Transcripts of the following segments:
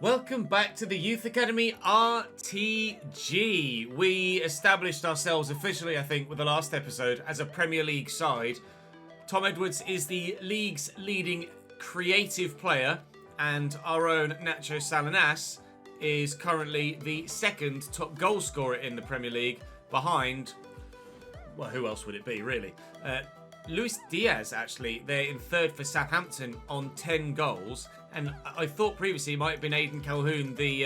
Welcome back to the Youth Academy RTG. We established ourselves officially, I think, with the last episode as a Premier League side. Tom Edwards is the league's leading creative player, and our own Nacho Salinas is currently the second top goal scorer in the Premier League, behind, well, who else would it be, really? Luis Diaz, actually, they're in third for Southampton on 10 goals. And I thought previously it might have been Aidan Calhoun, the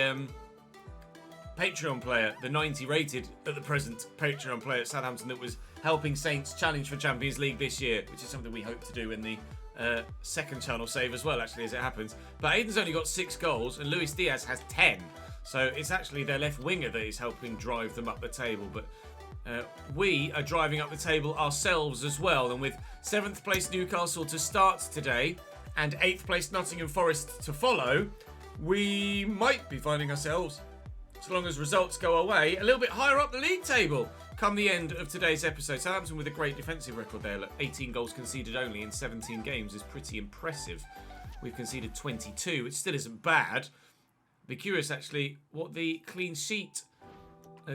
Patreon player, the 90 rated at the present Patreon player at Southampton that was helping Saints challenge for Champions League this year, which is something we hope to do in the second channel save as well, actually, as it happens. But Aidan's only got 6 goals and Luis Diaz has 10. So it's actually their left winger that is helping drive them up the table. But we are driving up the table ourselves as well. And with 7th place Newcastle to start today, and 8th place Nottingham Forest to follow, we might be finding ourselves, so long as results go away, a little bit higher up the league table come the end of today's episode. Southampton with a great defensive record there. Look, 18 goals conceded only in 17 games is pretty impressive. We've conceded 22, which still isn't bad. Be curious, actually, what the clean sheet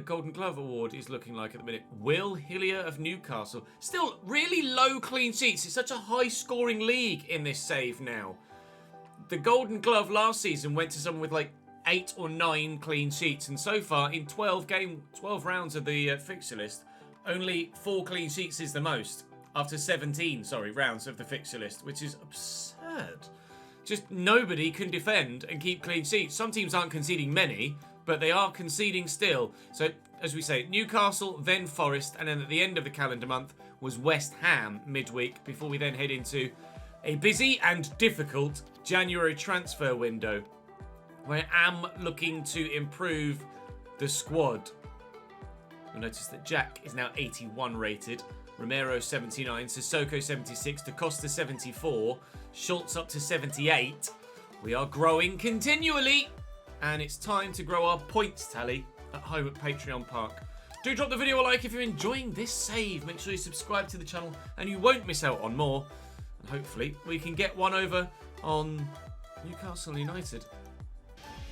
Golden Glove Award is looking like at the minute. Will Hillier of Newcastle. Still really low clean sheets. It's such a high-scoring league in this save now. The Golden Glove last season went to someone with like 8 or 9 clean sheets. And so far, in 12 rounds of the fixture list, only 4 clean sheets is the most. After 17, rounds of the fixture list, which is absurd. Just nobody can defend and keep clean sheets. Some teams aren't conceding many, but they are conceding still. So, as we say, Newcastle, then Forest, and then at the end of the calendar month was West Ham midweek, before we then head into a busy and difficult January transfer window, where I'm looking to improve the squad. You'll notice that Jack is now 81 rated, Romero 79, Sissoko 76, Da Costa 74, Schultz up to 78. We are growing continually. And it's time to grow our points tally at home at Patreon Park. Do drop the video a like if you're enjoying this save. Make sure you subscribe to the channel and you won't miss out on more. And hopefully we can get one over on Newcastle United.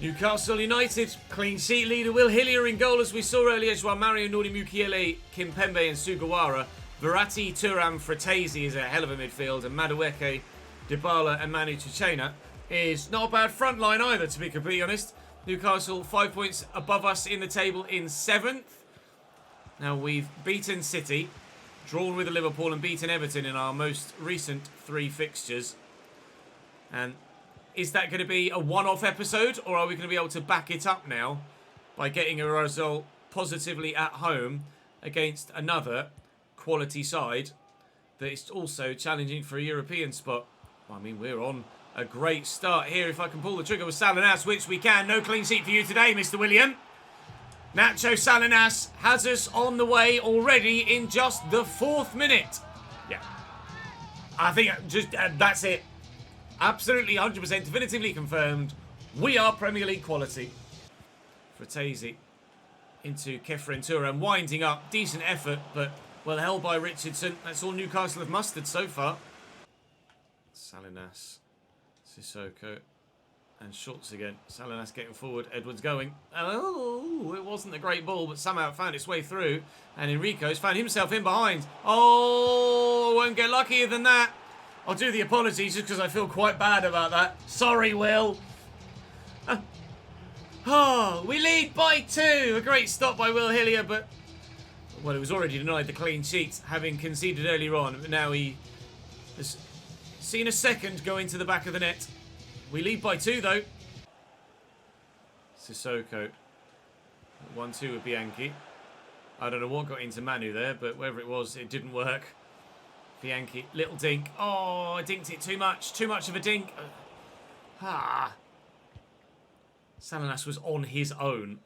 Newcastle United, clean sheet leader Will Hillier in goal, as we saw earlier. João Mario, Nori Mukiele, Kimpembe and Sugawara. Verratti, Thuram, Fratesi is a hell of a midfield. And Madueke, Dybala and Manu Chichena is not a bad front line either, to be completely honest. Newcastle 5 points above us in the table in 7th. Now we've beaten City, drawn with Liverpool and beaten Everton in our most recent 3 fixtures. And is that going to be a one-off episode, or are we going to be able to back it up now by getting a result positively at home against another quality side that is also challenging for a European spot? Well, I mean, we're on a great start here. If I can pull the trigger with Salinas, which we can. No clean sheet for you today, Mr. William. Nacho Salinas has us on the way already in just the 4th minute. Yeah. I think just that's it. Absolutely 100% definitively confirmed. We are Premier League quality. Fratesi into Kefren Thuram, winding up. Decent effort, but well held by Richardson. That's all Newcastle have mustered so far. Salinas, Sissoko and Schultz again. Salinas getting forward. Edwards going. Oh, it wasn't a great ball, but somehow it found its way through. And Enrico's found himself in behind. Oh, won't get luckier than that. I'll do the apologies just because I feel quite bad about that. Sorry, Will. Oh, we lead by 2. A great stop by Will Hillier, but well, it was already denied the clean sheet, having conceded earlier on. But now he has seen a second go into the back of the net. We lead by 2, though. Sissoko. 1-2 with Bianchi. I don't know what got into Manu there, but wherever it was, it didn't work. Bianchi, little dink. Oh, I dinked it too much. Too much of a dink. Salinas was on his own.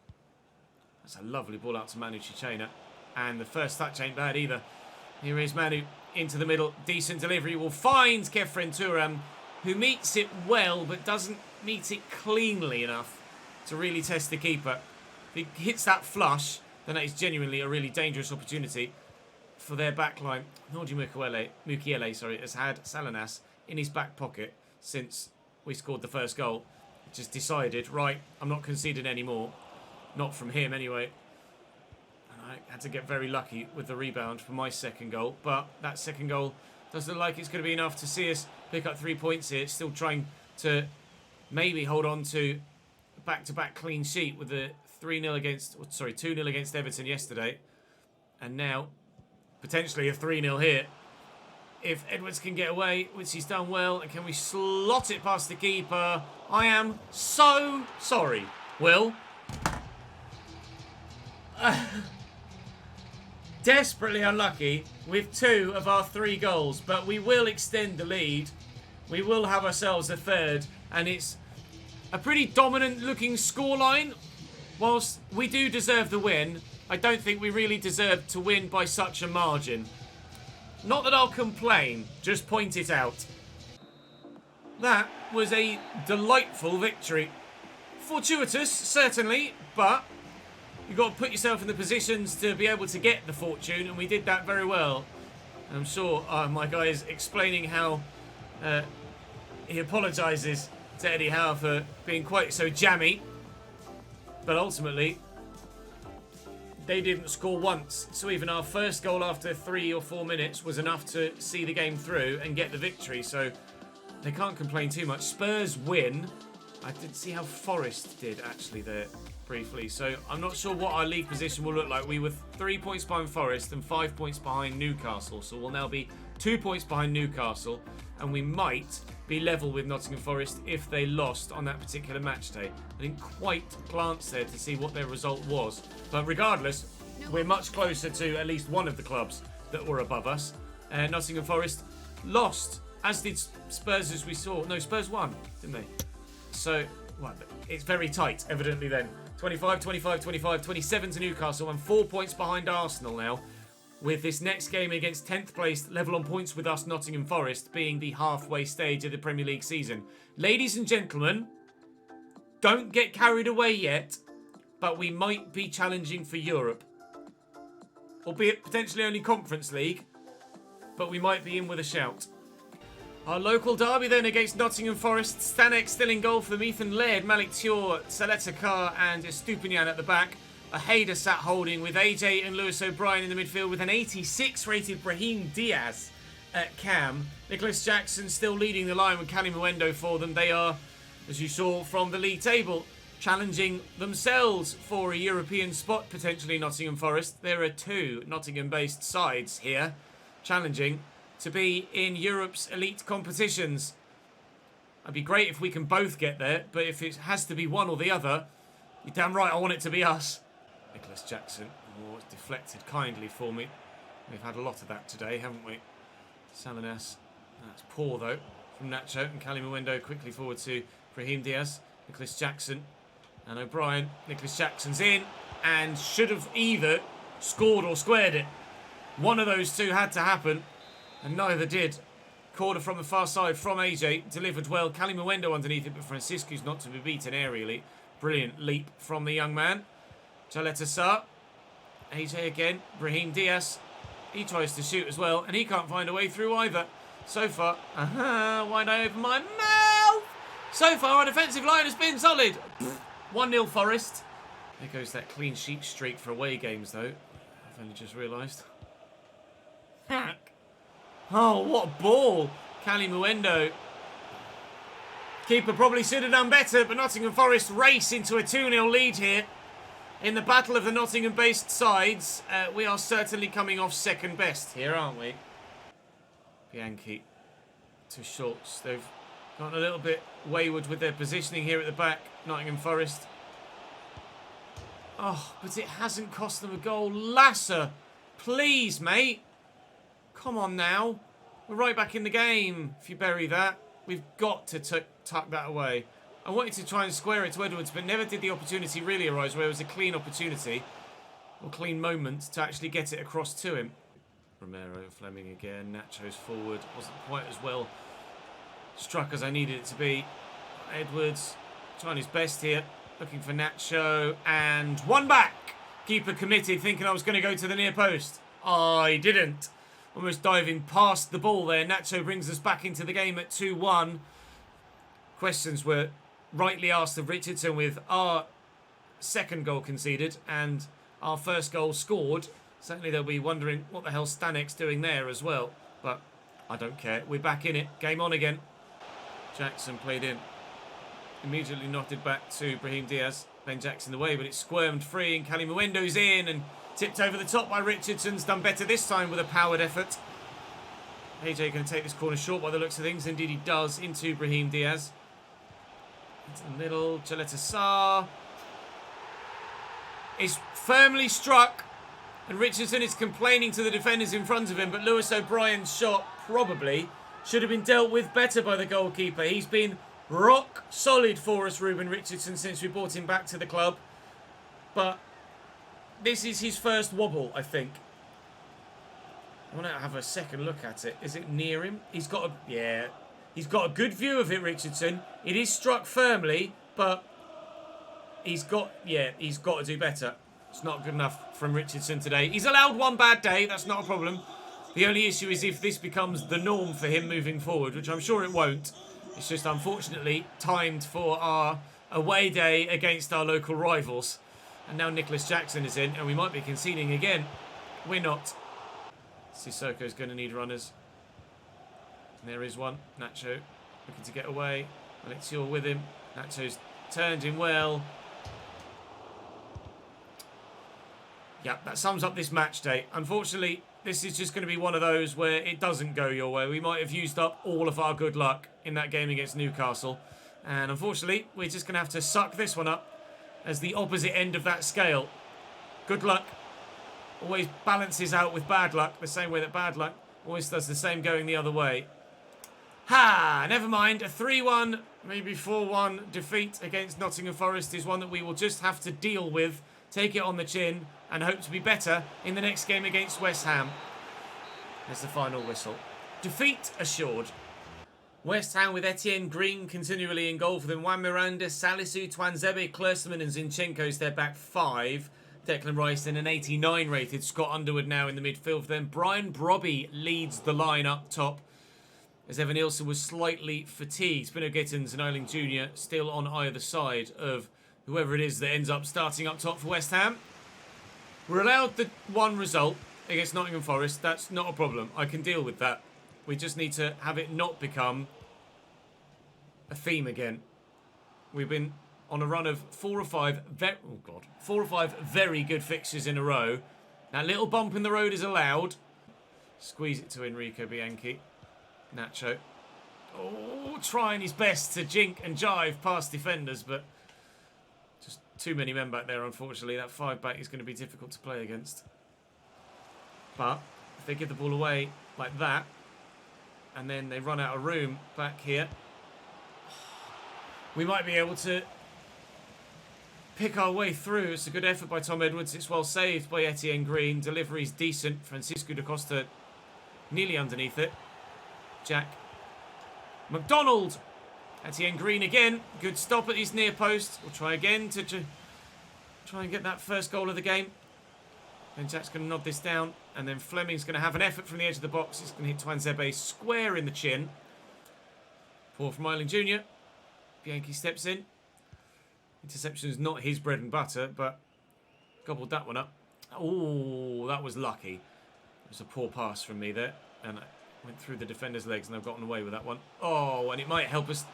That's a lovely ball out to Manu Chichena. And the first touch ain't bad either. Here is Manu into the middle. Decent delivery. Will find Kefren Thuram, who meets it well, but doesn't meet it cleanly enough to really test the keeper. If he hits that flush, then that is genuinely a really dangerous opportunity for their backline. Nori Mukiele has had Salinas in his back pocket since we scored the first goal. just decided, right, I'm not conceding anymore. Not from him anyway. And I had to get very lucky with the rebound for my second goal. But that second goal doesn't look like it's going to be enough to see us pick up 3 points here. Still trying to maybe hold on to a back-to-back clean sheet with the 2-0 against Everton yesterday. And now, potentially a 3-0 here. If Edwards can get away, which he's done well, and can we slot it past the keeper? I am so sorry, Will. Desperately unlucky with 2 of our 3 goals, but we will extend the lead. We will have ourselves a third, and it's a pretty dominant looking scoreline. Whilst we do deserve the win, I don't think we really deserve to win by such a margin. Not that I'll complain, just point it out. That was a delightful victory. Fortuitous, certainly, but you've got to put yourself in the positions to be able to get the fortune, and we did that very well. I'm sure my guy is explaining how he apologises to Eddie Howe for being quite so jammy. But ultimately, they didn't score once. So even our first goal after 3 or 4 minutes was enough to see the game through and get the victory. So they can't complain too much. Spurs win. I did see how Forest did actually there briefly. So I'm not sure what our league position will look like. We were 3 points behind Forest and 5 points behind Newcastle. So we'll now be 2 points behind Newcastle. And we might be level with Nottingham Forest if they lost on that particular match day. I didn't quite glance there to see what their result was. But regardless, we're much closer to at least one of the clubs that were above us. Nottingham Forest lost, as did Spurs, as we saw. No, Spurs won, didn't they? So, well, it's very tight, evidently then. 25, 25, 25, 27 to Newcastle and 4 points behind Arsenal now. With this next game against 10th place, level on points with us, Nottingham Forest, being the halfway stage of the Premier League season. Ladies and gentlemen, don't get carried away yet, but we might be challenging for Europe. Albeit potentially only Conference League, but we might be in with a shout. Our local derby then against Nottingham Forest. Stanek still in goal for them. Ethan Laird, Malik Tior, Saleta Carr and Estupinian at the back. A Hader sat holding with AJ and Lewis O'Brien in the midfield with an 86 rated Brahim Diaz at cam. Nicholas Jackson still leading the line with Cali Muendo for them. They are, as you saw from the league table, challenging themselves for a European spot, potentially Nottingham Forest. There are 2 Nottingham-based sides here challenging to be in Europe's elite competitions. It'd be great if we can both get there, but if it has to be one or the other, you're damn right I want it to be us. Nicholas Jackson, deflected kindly for me. We've had a lot of that today, haven't we? Salinas, that's poor though, from Nacho. And Cali Muendo quickly forward to Brahim Diaz. Nicholas Jackson and O'Brien. Nicholas Jackson's in and should have either scored or squared it. One of those two had to happen, and neither did. Corner from the far side from AJ, delivered well. Cali Muendo underneath it, but Francisco's not to be beaten aerially. Brilliant leap from the young man. Jaleta Sarr. AJ again. Brahim Diaz. He tries to shoot as well, and he can't find a way through either. So far, why'd I open my mouth? So far, our defensive line has been solid. 1-0 Forest. There goes that clean sheet streak for away games, though. I've only just realised. Oh, what a ball. Cali Muendo. Keeper probably should have done better, but Nottingham Forest race into a 2-0 lead here. In the battle of the Nottingham-based sides, we are certainly coming off second best here, aren't we? Bianchi to Schultz. They've gotten a little bit wayward with their positioning here at the back, Nottingham Forest. Oh, but it hasn't cost them a goal. Lasser, please, mate. Come on now. We're right back in the game. If you bury that, we've got to tuck that away. I wanted to try and square it to Edwards, but never did the opportunity really arise where it was a clean opportunity or clean moment to actually get it across to him. Romero, Fleming again. Nacho's forward. Wasn't quite as well struck as I needed it to be. Edwards trying his best here. Looking for Nacho. And one back. Keeper committed, thinking I was going to go to the near post. I didn't. Almost diving past the ball there. Nacho brings us back into the game at 2-1. Questions were rightly asked of Richardson with our second goal conceded and our first goal scored. Certainly they'll be wondering what the hell Stanek's doing there as well. But I don't care. We're back in it. Game on again. Jackson played in. Immediately knotted back to Brahim Diaz. Ben Jackson the way, but it's squirmed free and Cali Mwendo's in and tipped over the top by Richardson's done better this time with a powered effort. AJ going to take this corner short by the looks of things. Indeed he does, into Brahim Diaz. Into the middle, Jaleta Sarr. It's firmly struck and Richardson is complaining to the defenders in front of him, but Lewis O'Brien's shot probably should have been dealt with better by the goalkeeper. He's been rock solid for us, Ruben Richardson, since we brought him back to the club. But this is his first wobble, I think. I want to have a second look at it. Is it near him? He's got a good view of it, Richardson. It is struck firmly, but he's got to do better. It's not good enough from Richardson today. He's allowed one bad day, that's not a problem. The only issue is if this becomes the norm for him moving forward, which I'm sure it won't. It's just unfortunately timed for our away day against our local rivals. And now Nicholas Jackson is in and we might be conceding again. We're not. Sissoko's going to need runners. And there is one. Nacho looking to get away. Alexior with him. Nacho's turned him well. Yeah, that sums up this match day. Unfortunately, this is just going to be one of those where it doesn't go your way. We might have used up all of our good luck in that game against Newcastle. And unfortunately, we're just going to have to suck this one up as the opposite end of that scale. Good luck always balances out with bad luck, the same way that bad luck always does the same going the other way. Ha! Never mind. A 3-1, maybe 4-1 defeat against Nottingham Forest is one that we will just have to deal with, take it on the chin, and hope to be better in the next game against West Ham. There's the final whistle. Defeat assured. West Ham with Etienne Green continually in goal for them. Juan Miranda, Salisu, Twanzebe, Klursterman and Zinchenko's their back five. Declan Rice and an 89 rated Scott Underwood now in the midfield for them. Brian Brobby leads the line up top as Evan Nielsen was slightly fatigued. Spino Gittins and Eiling Jr. still on either side of whoever it is that ends up starting up top for West Ham. We're allowed the one result against Nottingham Forest. That's not a problem. I can deal with that. We just need to have it not become a theme again. We've been on a run of 4 or 5 very good fixtures in a row. That little bump in the road is allowed. Squeeze it to Enrico Bianchi. Nacho. Oh, trying his best to jink and jive past defenders, but just too many men back there, unfortunately. That 5-back is going to be difficult to play against. But if they give the ball away like that, and then they run out of room back here, we might be able to pick our way through. It's a good effort by Tom Edwards. It's well saved by Etienne Green. Delivery's decent. Francisco da Costa nearly underneath it. Jack McDonald. Etienne Green again. Good stop at his near post. We'll try again to try and get that first goal of the game. Then Jack's going to nod this down. And then Fleming's going to have an effort from the edge of the box. It's going to hit Twanzebe square in the chin. Poor from Eiling Jr. Bianchi steps in. Interception is not his bread and butter, but gobbled that one up. Oh, that was lucky. It was a poor pass from me there. And I went through the defender's legs and I've gotten away with that one. Oh, and it might help us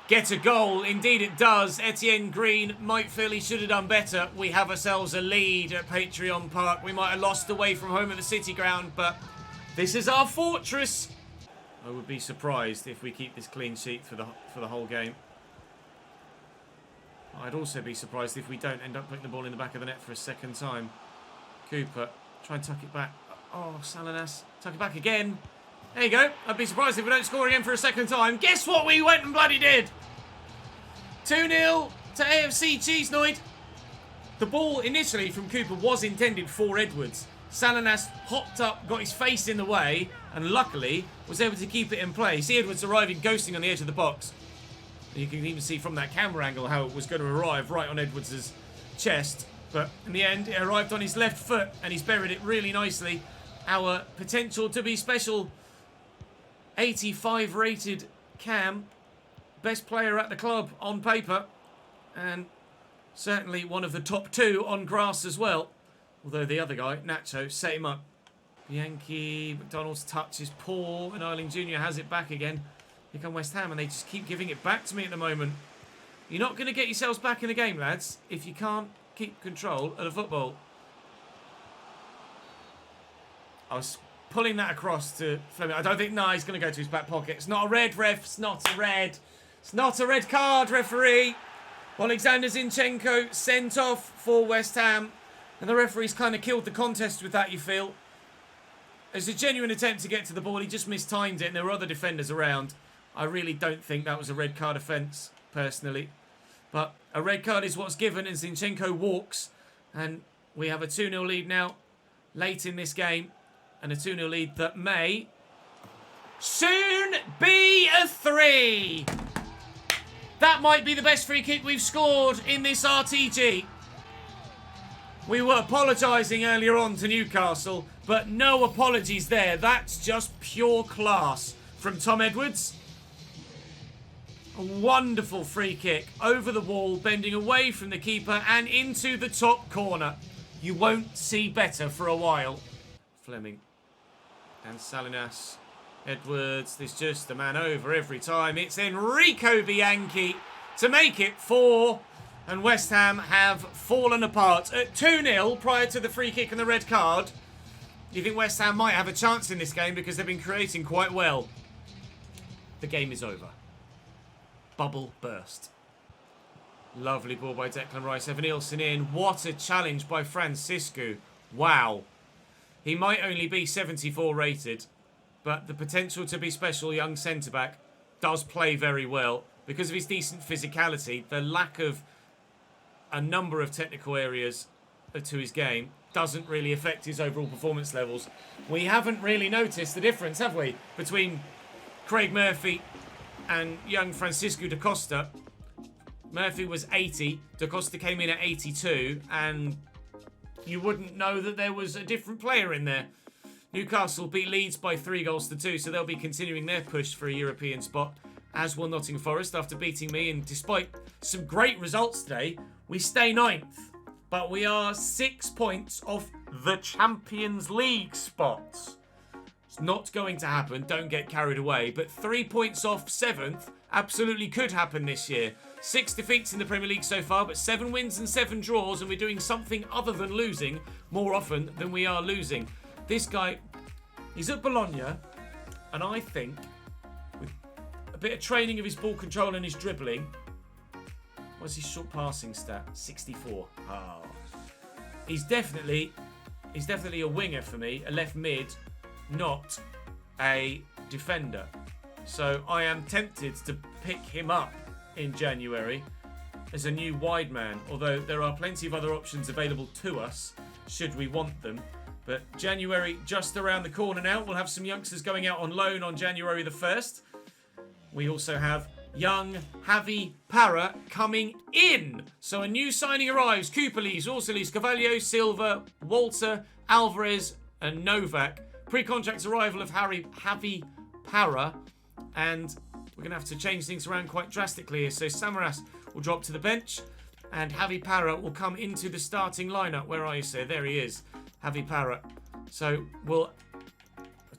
get a goal. Indeed it does. Etienne Green might feel he should have done better. We have ourselves a lead at Patreon Park. We might have lost away from home at the City Ground, but this is our fortress. I would be surprised if we keep this clean sheet for the whole game. I'd also be surprised if we don't end up putting the ball in the back of the net for a second time. Cooper, try and tuck it back. Oh, Salinas, tuck it back again. There you go. I'd be surprised if we don't score again for a second time. Guess what we went and bloody did? 2-0 to AFC Chesnoid. The ball initially from Cooper was intended for Edwards. Salinas hopped up, got his face in the way, and luckily was able to keep it in play. See Edwards arriving, ghosting on the edge of the box. You can even see from that camera angle how it was going to arrive right on Edwards' chest. But in the end, it arrived on his left foot and he's buried it really nicely. Our potential to be special 85 rated Cam best player at the club on paper, and certainly one of the top 2 on grass as well. Although the other guy, Nacho, set him up. Bianchi, McDonald's touch is poor, and Eiling Jr. has it back again. Here come West Ham, and they just keep giving it back to me at the moment. You're not going to get yourselves back in the game, lads, if you can't keep control of the football. I was pulling that across to Fleming. I don't think, no, he's going to go to his back pocket. It's not a red, ref. It's not a red. It's not a red card, referee. Alexander Zinchenko sent off for West Ham. And the referee's kind of killed the contest with that, you feel. It's a genuine attempt to get to the ball. He just mistimed it, and there were other defenders around. I really don't think that was a red card offence, personally. But a red card is what's given, and Zinchenko walks. And we have a 2-0 lead now, late in this game. And a 2-0 lead that may soon be a 3. That might be the best free kick we've scored in this RTG. We were apologising earlier on to Newcastle, but no apologies there. That's just pure class from Tom Edwards. A wonderful free kick over the wall, bending away from the keeper and into the top corner. You won't see better for a while. Fleming and Salinas. Edwards, there's just a man over every time. It's Enrico Bianchi to make it 4. And West Ham have fallen apart at 2-0 prior to the free kick and the red card. You think West Ham might have a chance in this game because they've been creating quite well. The game is over. Bubble burst. Lovely ball by Declan Rice. Evan Nielsen in. What a challenge by Francisco. Wow. He might only be 74 rated, but the potential to be special young centre-back does play very well. Because of his decent physicality, the lack of a number of technical areas to his game doesn't really affect his overall performance levels. We haven't really noticed the difference, have we, between Craig Murphy and young Francisco da Costa. Murphy was 80, da Costa came in at 82, and you wouldn't know that there was a different player in there. Newcastle beat Leeds by 3-2, so they'll be continuing their push for a European spot, as will Nottingham Forest after beating me. And despite some great results today, we stay 9th. But we are 6 points off the Champions League spots. It's not going to happen, don't get carried away. But 3 points off 7th absolutely could happen this year. 6 defeats in the Premier League so far, but 7 wins and 7 draws. And we're doing something other than losing more often than we are losing. This guy, he's at Bologna. And I think with a bit of training of his ball control and his dribbling. What's his short passing stat? 64. Oh. He's definitely a winger for me, a left mid, not a defender. So I am tempted to pick him up in January as a new wide man, although there are plenty of other options available to us should we want them. But January just around the corner now. We'll have some youngsters going out on loan on January the 1st. We also have young Javi Parra coming in. So a new signing arrives. Kupelis, Orsolis, Carvalho, Silva, Walter, Alvarez and Novak. Pre-contract arrival of Javi Parra. And we're going to have to change things around quite drastically here. So Samaras will drop to the bench. And Javi Parra will come into the starting lineup. Where are you, sir? There he is. Javi Parra. So we'll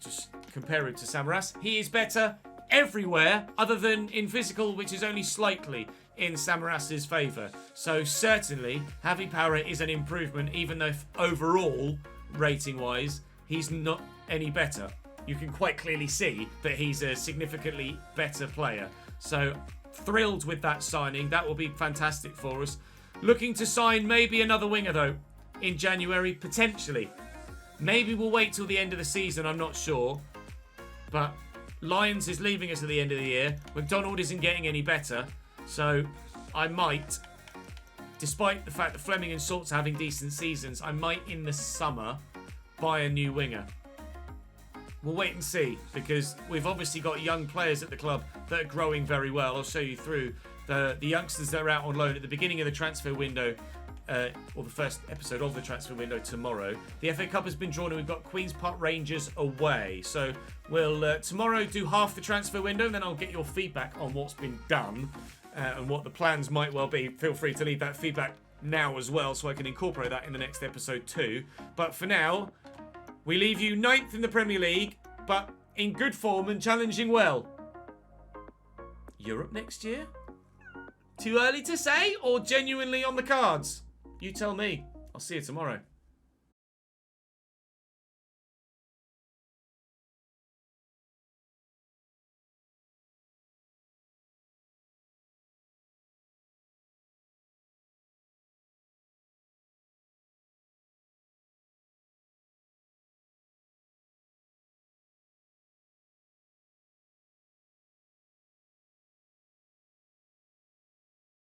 just compare him to Samaras. He is better everywhere other than in physical, which is only slightly in Samaras's favour. So certainly Javi Parra is an improvement, even though overall, rating-wise, he's not any better. You can quite clearly see that he's a significantly better player. So thrilled with that signing. That will be fantastic for us. Looking to sign maybe another winger though in January, potentially. Maybe we'll wait till the end of the season, I'm not sure. But Lyons is leaving us at the end of the year. McDonald isn't getting any better. So I might, despite the fact that Fleming and Salt's are having decent seasons, I might in the summer buy a new winger. We'll wait and see, because we've obviously got young players at the club that are growing very well. I'll show you through the youngsters that are out on loan at the beginning of the transfer window. or the first episode of the transfer window tomorrow. The FA Cup has been drawn and we've got Queen's Park Rangers away. So we'll tomorrow do half the transfer window, and then I'll get your feedback on what's been done and what the plans might well be. Feel free to leave that feedback now as well, so I can incorporate that in the next episode too. But for now, we leave you 9th in the Premier League, but in good form and challenging well. Europe next year? Too early to say, or genuinely on the cards? You tell me. I'll see you tomorrow.